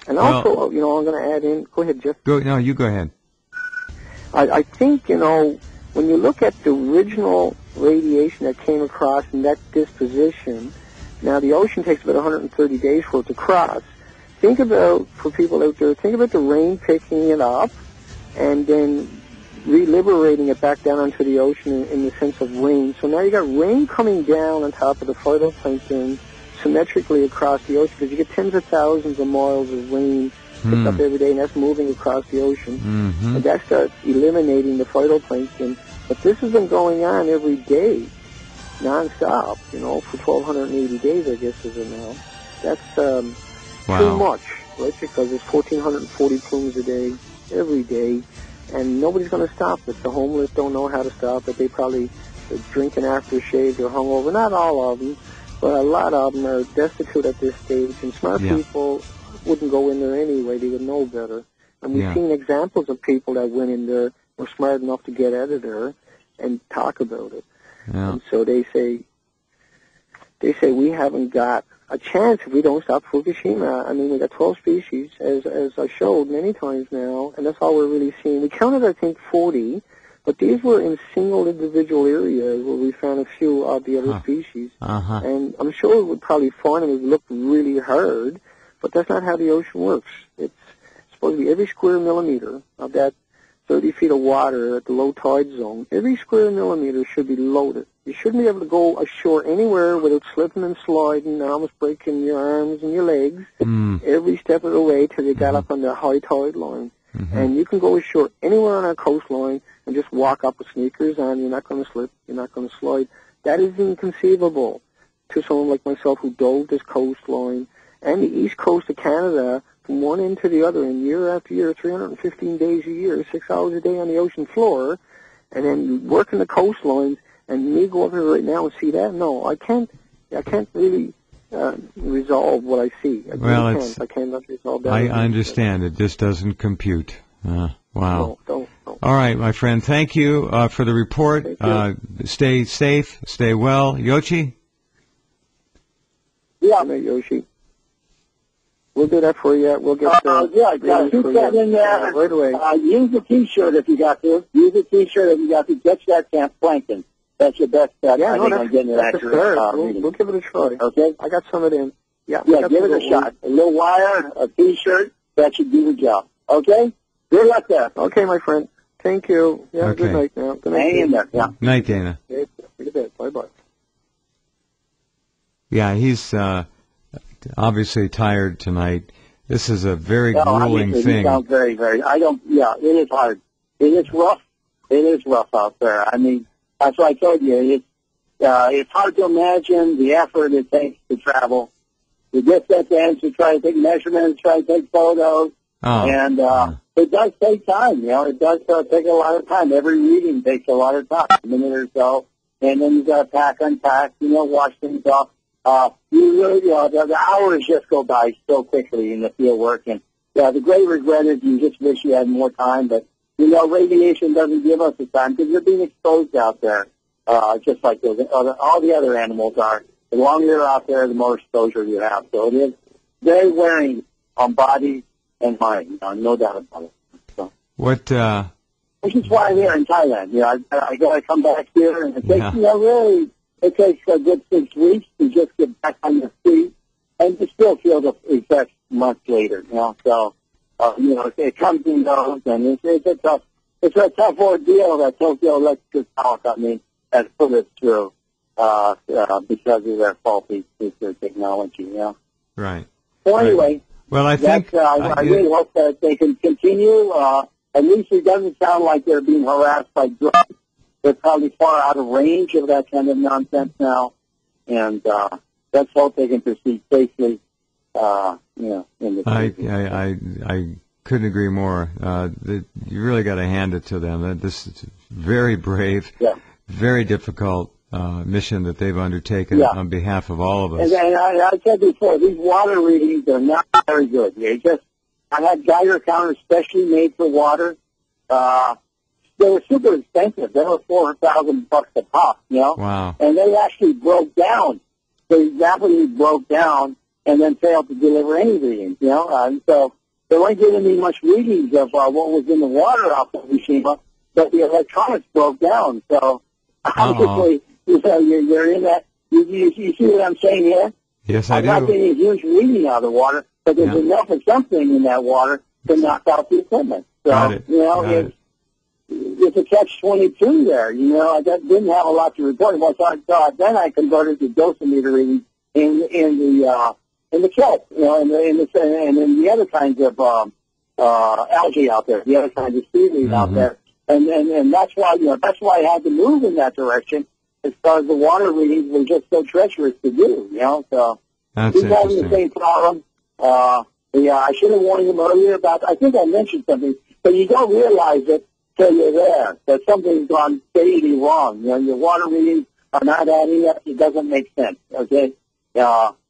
[SPEAKER 3] And also, I'm going to add in, go ahead, Jeff.
[SPEAKER 1] You go ahead.
[SPEAKER 3] I think, when you look at the original radiation that came across in that disposition, now the ocean takes about 130 days for it to cross. Think about, for people out there, think about the rain picking it up and then reliberating it back down onto the ocean in the sense of rain. So now you got rain coming down on top of the phytoplankton symmetrically across the ocean, because you get tens of thousands of miles of rain picked up every day, and that's moving across the ocean. And that starts eliminating the phytoplankton. But this has been going on every day, nonstop, for 1,280 days, I guess, is it now. That's too much, right? Because there's 1,440 plumes a day, every day, and nobody's going to stop it. The homeless don't know how to stop it. They probably are drinking aftershave, they're hungover. Not all of them, but a lot of them are destitute at this stage, and smart people wouldn't go in there anyway. They would know better. And we've seen examples of people that went in there, were smart enough to get out of there and talk about it. And so they say we haven't got a chance if we don't stop Fukushima. I mean, we got 12 species, as I showed many times now, and that's all we're really seeing. We counted, I think, 40, but these were in single individual areas where we found a few of the other species. And I'm sure it would probably find them. It would look really hard, but that's not how the ocean works. It's supposed to be every square millimeter of that 30 feet of water at the low tide zone. Every square millimeter should be loaded. You shouldn't be able to go ashore anywhere without slipping and sliding and almost breaking your arms and your legs every step of the way till you got up on the high tide line. And you can go ashore anywhere on our coastline and just walk up with sneakers on. You're not going to slip. You're not going to slide. That is inconceivable to someone like myself who dove this coastline and the east coast of Canada from one end to the other end, year after year, 315 days a year, 6 hours a day on the ocean floor, and then working the coastlines. And me go over right now and see that? No, I can't really resolve what I see. I cannot resolve that.
[SPEAKER 1] I understand. It just doesn't compute. Wow.
[SPEAKER 3] No, don't.
[SPEAKER 1] All right, my friend. Thank you for the report. Stay safe. Stay well. Yoshi?
[SPEAKER 2] Yeah.
[SPEAKER 3] Good night, Yoshi. We'll do that for you. We'll get
[SPEAKER 2] keep that in there.
[SPEAKER 3] Right away.
[SPEAKER 2] Use a T-shirt if you got to. Use a T-shirt if you got to. Catch that camp plankton. That's your best bet. I think on getting it accurate.
[SPEAKER 3] We'll give it a try.
[SPEAKER 2] Okay?
[SPEAKER 3] I got some of them. Yeah,
[SPEAKER 2] give it a shot. A little wire, a T-shirt, that should do the job. Okay? Good luck there.
[SPEAKER 3] Okay, my friend. Thank you. Yeah,
[SPEAKER 1] okay.
[SPEAKER 3] Good night now. Good night.
[SPEAKER 2] Hang in there. Yeah.
[SPEAKER 1] Night, Dana.
[SPEAKER 3] Okay, good. Bye-bye.
[SPEAKER 1] Yeah, he's obviously tired tonight. This is a very grueling thing.
[SPEAKER 2] It sounds very, very, it is hard. It is rough. It is rough out there. I mean, that's what I told you. It's hard to imagine the effort it takes to travel, to get that end, to try to take measurements, try to take photos. And it does take time. It does take a lot of time. Every reading takes a lot of time, a minute or so. And then you've got to pack, unpack, wash things off. The hours just go by so quickly in the field work. And the great regret is you just wish you had more time, but radiation doesn't give us the time because you're being exposed out there, just like all the other animals are. The longer you're out there, the more exposure you have. So it is very wearing on body and mind, no doubt about it. So. Which is why I'm here in Thailand. I got to come back here, and it takes, really, it takes a good 6 weeks to just get back on your feet, and to still feel the effects months later. So. It comes and goes, and it's a tough ordeal that Tokyo Electric Power Company has put us through because of their faulty nuclear technology.
[SPEAKER 1] Right.
[SPEAKER 2] So anyway,
[SPEAKER 1] well, I think
[SPEAKER 2] I really hope that they can continue. At least it doesn't sound like they're being harassed by drugs. They're probably far out of range of that kind of nonsense now, and let's hope they can proceed safely. In the
[SPEAKER 1] I couldn't agree more. You really got to hand it to them. This is very brave, very difficult mission that they've undertaken on behalf of all of us.
[SPEAKER 2] And I said before, these water readings are not very good. I had Geiger counters specially made for water. They were super expensive. They were $4,000 a pop,
[SPEAKER 1] Wow.
[SPEAKER 2] And they actually broke down. They rapidly broke down and then failed to deliver any readings, so they weren't giving me much readings of what was in the water off of Fukushima, but the electronics broke down. So obviously, you're in that. You see what I'm saying here?
[SPEAKER 1] Yes, I do.
[SPEAKER 2] I'm not getting a huge reading out of the water, but there's enough of something in that water to knock out the equipment. So
[SPEAKER 1] Got it.
[SPEAKER 2] It's a catch-22 there. I didn't have a lot to report. Then I converted to dosimeter readings in the kelp, and then the other kinds of algae out there, the other kinds of seaweed out there, and that's why I had to move in that direction, as far as the water readings were just so treacherous to do, So he's having the same problem. I should have warned him earlier about. I think I mentioned something, but you don't realize it till you're there that something's gone fatally wrong. Your water readings are not adding up. It doesn't make sense. Okay.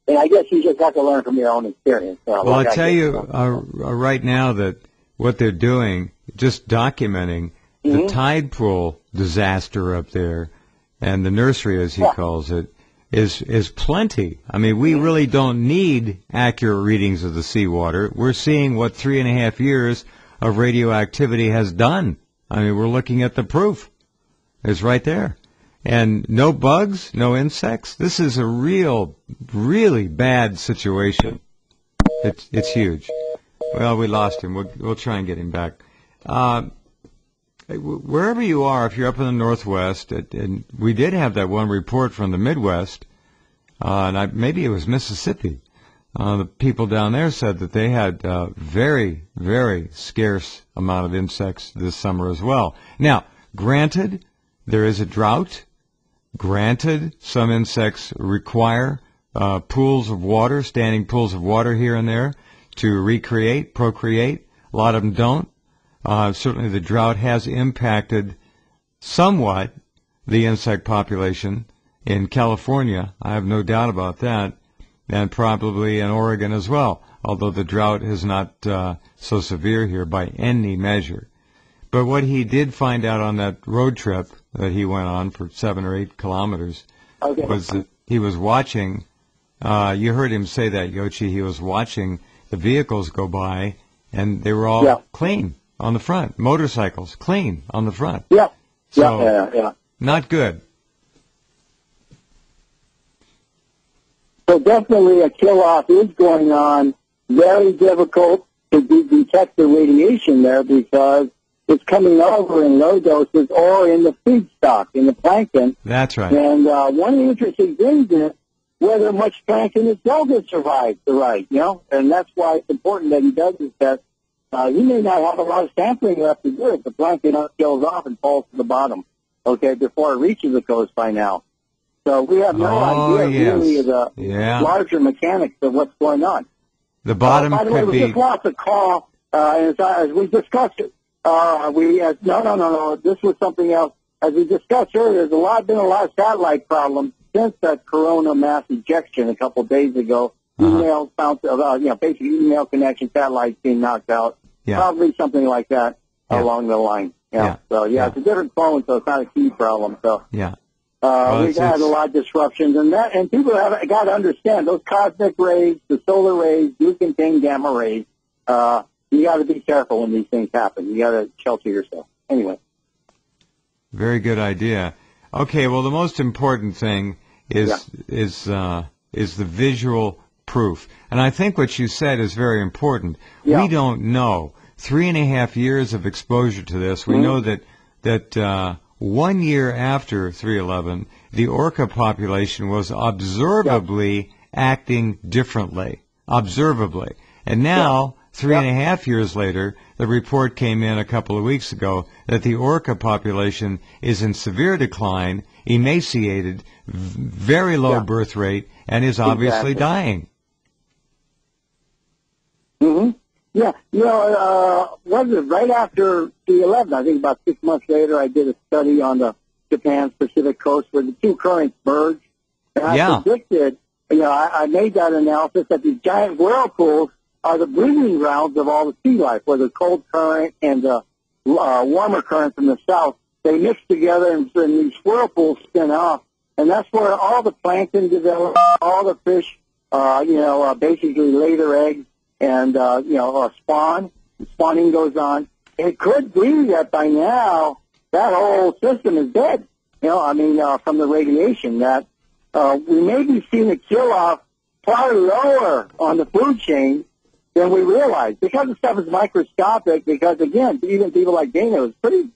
[SPEAKER 2] And I guess you just have to learn from your own experience.
[SPEAKER 1] Well, I tell you right now that what they're doing, just documenting the tide pool disaster up there and the nursery, as he calls it, is plenty. I mean, we really don't need accurate readings of the seawater. We're seeing what 3.5 years of radioactivity has done. I mean, we're looking at the proof. It's right there. And no bugs, no insects. This is a really bad situation. It's huge. Well, we lost him. We'll try and get him back. Wherever you are, if you're up in the Northwest, and we did have that one report from the Midwest, and maybe it was Mississippi. The people down there said that they had very, very scarce amount of insects this summer as well. Now, granted, there is a drought. Granted, some insects require pools of water, standing pools of water here and there to recreate, procreate. A lot of them don't. Certainly the drought has impacted somewhat the insect population in California. I have no doubt about that, and probably in Oregon as well, although the drought is not so severe here by any measure. But what he did find out on that road trip that he went on for 7 or 8 kilometers was that he was watching, you heard him say that, Yochi, he was watching the vehicles go by, and they were all clean on the front. Motorcycles, clean on the front.
[SPEAKER 2] Yeah.
[SPEAKER 1] So, not good.
[SPEAKER 2] So definitely a kill-off is going on. Very difficult to detect the radiation there because it's coming over in low doses or in the feedstock, in the plankton.
[SPEAKER 1] That's right.
[SPEAKER 2] And one of the interesting things is whether much plankton itself has survived the ride, and that's why it's important that he does this test. He may not have a lot of sampling left to do if the plankton kills off and falls to the bottom, before it reaches the coast by now. So we have no idea really of the larger mechanics of what's going on.
[SPEAKER 1] The bottom
[SPEAKER 2] by the way,
[SPEAKER 1] could
[SPEAKER 2] we
[SPEAKER 1] be...
[SPEAKER 2] just lost a call, as we discussed it. No. This was something else. As we discussed earlier, there's been a lot of satellite problems since that corona mass ejection a couple of days ago. Email found, basically email connection, satellites being knocked out.
[SPEAKER 1] Yeah.
[SPEAKER 2] Probably something like that along the line. So it's a different phone, so it's not a key problem. So we've had a lot of disruptions, and people have got to understand those cosmic rays, the solar rays, do contain gamma rays. You got to be careful when these things happen. You got to shelter yourself. Anyway.
[SPEAKER 1] Very good idea. Okay, well, the most important thing is the visual proof. And I think what you said is very important. Yeah. We don't know. 3.5 years of exposure to this. We know that 1 year after 3/11, the orca population was observably acting differently. Observably. And now, 3.5 years later, the report came in a couple of weeks ago that the orca population is in severe decline, emaciated, very low birth rate, and is obviously dying.
[SPEAKER 2] Yeah, was it right after 3/11? I think about 6 months later, I did a study on the Japan's Pacific coast where the two currents merged. And I predicted, I made that analysis that these giant whirlpools are the breeding grounds of all the sea life, where the cold current and the warmer current from the south, they mix together and these whirlpools spin off. And that's where all the plankton develop, all the fish, basically lay their eggs and, spawn. Spawning goes on. It could be that by now that whole system is dead, from the radiation, that we may be seeing a kill-off far lower on the food chain than we realize. Because the stuff is microscopic, because, again, even people like Dana, it's pretty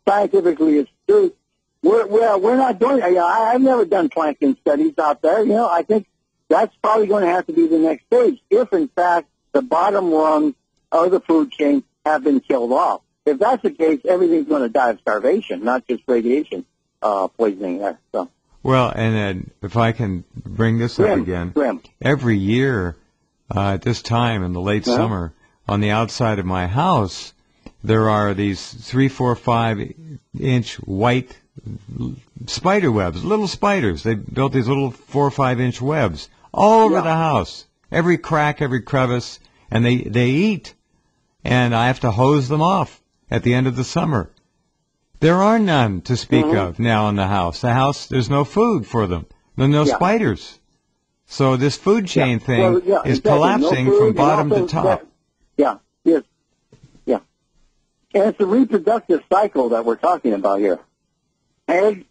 [SPEAKER 2] scientifically astute. We're not doing it. I've never done plankton studies out there. I think that's probably going to have to be the next stage if, in fact, the bottom rung of the food chain have been killed off. If that's the case, everything's going to die of starvation, not just radiation poisoning there. So.
[SPEAKER 1] Well, and then if I can bring this up again, every year at this time in the late summer, on the outside of my house, there are these 3, 4, 5-inch white spider webs, little spiders. They built these little 4 or 5-inch webs all over the house, every crack, every crevice, and they eat. And I have to hose them off at the end of the summer. There are none to speak of now in the house. There's no food for them. no
[SPEAKER 2] Yeah.
[SPEAKER 1] spiders. So this food chain thing
[SPEAKER 2] Well, yeah,
[SPEAKER 1] is
[SPEAKER 2] exactly.
[SPEAKER 1] collapsing
[SPEAKER 2] No food,
[SPEAKER 1] from
[SPEAKER 2] and
[SPEAKER 1] bottom to
[SPEAKER 2] also
[SPEAKER 1] top.
[SPEAKER 2] yes, yeah. And it's a reproductive cycle that we're talking about here. Eggs,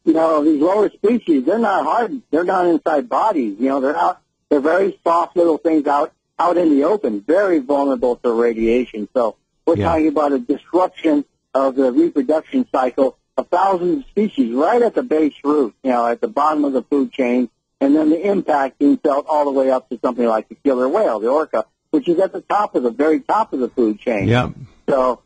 [SPEAKER 2] these lower species, they're not hard. They're not inside bodies. They're out. They're very soft little things out in the open, very vulnerable to radiation. So we're talking about a disruption of the reproduction cycle of thousands of species right at the base root, at the bottom of the food chain, and then the impact being felt all the way up to something like the killer whale, the orca, which is at the very top of the food chain.
[SPEAKER 1] Yeah.
[SPEAKER 2] So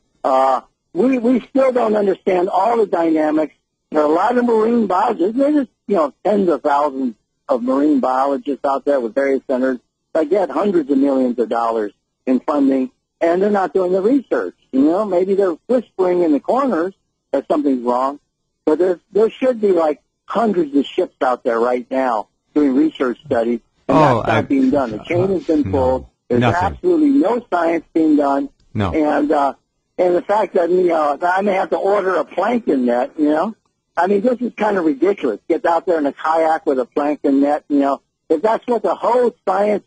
[SPEAKER 2] we still don't understand all the dynamics. There are a lot of marine biologists. There's just, tens of thousands of marine biologists out there with various centers that get hundreds of millions of dollars in funding, and they're not doing the research. Maybe they're whispering in the corners that something's wrong, but there should be like hundreds of ships out there right now doing research studies, and that's not being done. The chain has been pulled. There's absolutely no science being done.
[SPEAKER 1] No.
[SPEAKER 2] And the fact that I may have to order a plankton net, this is kind of ridiculous. Get out there in a kayak with a plankton net, if that's what the whole science,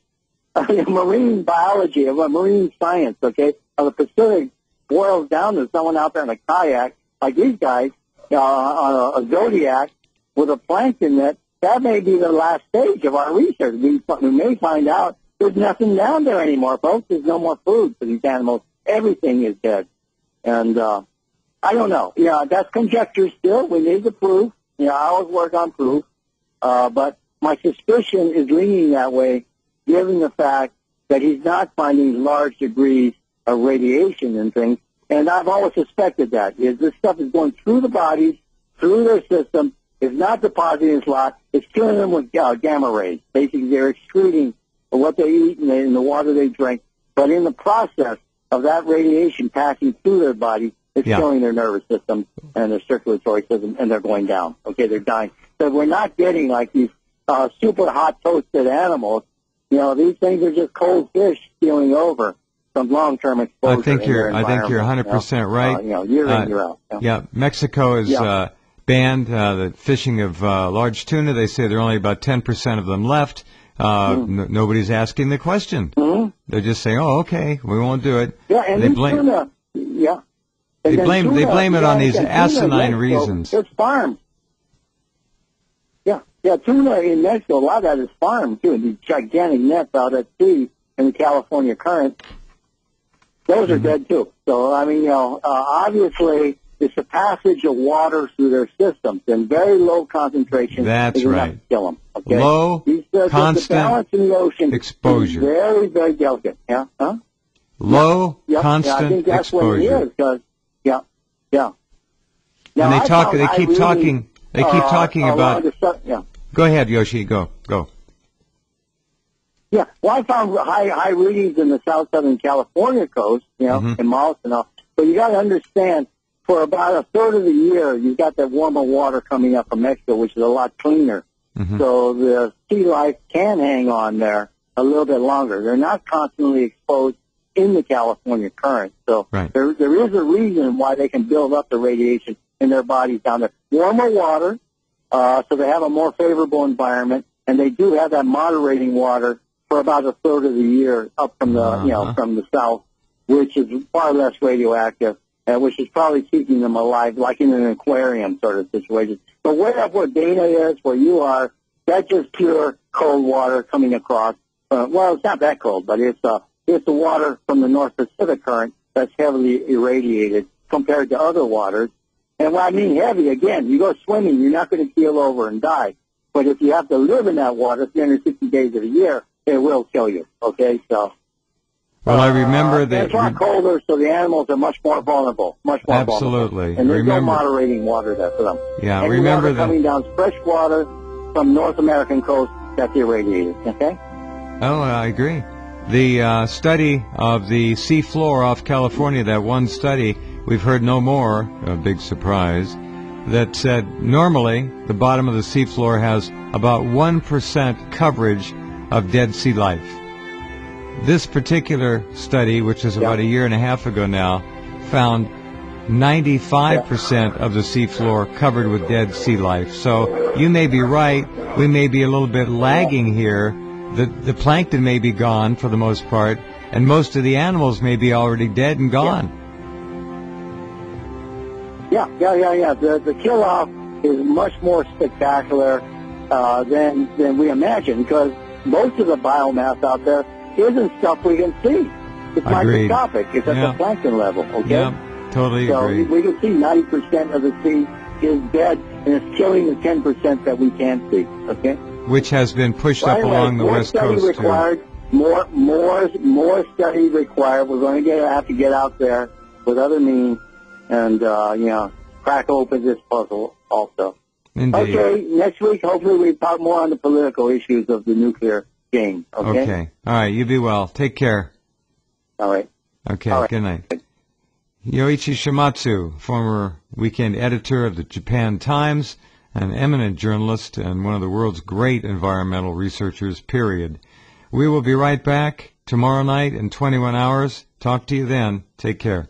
[SPEAKER 2] marine biology, of marine science, of the Pacific boils down to someone out there in a kayak, like these guys, on a Zodiac with a plankton net. That may be the last stage of our research. We may find out there's nothing down there anymore, folks. There's no more food for these animals. Everything is dead. And I don't know. That's conjecture still. We need the proof. I always work on proof. But my suspicion is leaning that way, given the fact that he's not finding large degrees of radiation and things. And I've always suspected that. This stuff is going through the bodies, through their system. It's not depositing in slot. It's killing them with gamma rays. Basically, they're excreting what they eat and the water they drink. But in the process of that radiation passing through their body, it's killing their nervous system and their circulatory system, and they're going down. They're dying. So we're not getting like these super hot toasted animals. These things are just cold fish keeling over from long-term exposure.
[SPEAKER 1] I think you're 100% right.
[SPEAKER 2] Year in, year out.
[SPEAKER 1] Yeah, Mexico is banned the fishing of large tuna. They say there are only about 10% of them left. Nobody's asking the question. Mm-hmm. They're just saying, "Oh, okay, we won't do it."
[SPEAKER 2] Yeah, and
[SPEAKER 1] they blame.
[SPEAKER 2] Tuna,
[SPEAKER 1] They blame it on these asinine reasons.
[SPEAKER 2] It's farmed. Yeah, tuna in Mexico, a lot of that is farmed too. These gigantic nets out at sea in the California current, those are dead too. So obviously, it's the passage of water through their systems in very low concentrations.
[SPEAKER 1] That's right.
[SPEAKER 2] To kill them. Okay?
[SPEAKER 1] Low, constant
[SPEAKER 2] the balance in the ocean
[SPEAKER 1] exposure.
[SPEAKER 2] Is very, very delicate. Yeah. Huh?
[SPEAKER 1] Low, constant
[SPEAKER 2] I think that's
[SPEAKER 1] exposure.
[SPEAKER 2] What it is, 'cause, yeah. Now,
[SPEAKER 1] and they keep talking about. Go ahead, Yoshi. Go.
[SPEAKER 2] Yeah. Well, I found high readings in the southern California coast, in Malta and all. But you got to understand, for about a third of the year, you've got that warmer water coming up from Mexico, which is a lot cleaner. Mm-hmm. So the sea life can hang on there a little bit longer. They're not constantly exposed in the California current. So there is a reason why they can build up the radiation in their bodies down there. Warmer water, so they have a more favorable environment, and they do have that moderating water for about a third of the year up from the from the south, which is far less radioactive, and which is probably keeping them alive, like in an aquarium sort of situation. But way up where Dana is, where you are, that's just pure cold water coming across. Well, it's not that cold, but it's the water from the North Pacific current that's heavily irradiated compared to other waters. And when I mean heavy, again, you go swimming, you're not going to keel over and die. But if you have to live in that water 360 days of the year, it will kill you. Okay, so.
[SPEAKER 1] Well, I remember that.
[SPEAKER 2] It's a lot colder, so the animals are much more vulnerable.
[SPEAKER 1] Absolutely.
[SPEAKER 2] And there's no moderating water there for them.
[SPEAKER 1] Yeah,
[SPEAKER 2] and
[SPEAKER 1] remember that.
[SPEAKER 2] Coming down fresh water from North American coast that's irradiated. Okay.
[SPEAKER 1] Oh, I agree. The study of the sea floor off California, that one study, we've heard no more, a big surprise, that said normally the bottom of the sea floor has about 1% coverage of dead sea life. This particular study, which is about a year and a half ago now, found 95% of the seafloor covered with dead sea life. So you may be right. We may be a little bit lagging here. The plankton may be gone for the most part, and most of the animals may be already dead and gone.
[SPEAKER 2] Yeah. The kill-off is much more spectacular than we imagine, because most of the biomass out there isn't stuff we can see. It's
[SPEAKER 1] Agreed.
[SPEAKER 2] microscopic. It's at the plankton level, okay?
[SPEAKER 1] Yeah, totally agree.
[SPEAKER 2] So we can see 90% of the sea is dead, and it's killing the 10% that we can't see, okay?
[SPEAKER 1] Which has been pushed up along the west coast,
[SPEAKER 2] required,
[SPEAKER 1] too.
[SPEAKER 2] More study required. We're going to have to get out there with other means and, crack open this puzzle also.
[SPEAKER 1] Indeed.
[SPEAKER 2] Okay, next week, hopefully we talk more on the political issues of the nuclear game, okay?
[SPEAKER 1] Okay. All right, you be well. Take care.
[SPEAKER 2] All right.
[SPEAKER 1] Okay,
[SPEAKER 2] All right.
[SPEAKER 1] Good night. Yoichi Shimatsu, former weekend editor of the Japan Times, an eminent journalist and one of the world's great environmental researchers, period. We will be right back tomorrow night in 21 hours. Talk to you then. Take care.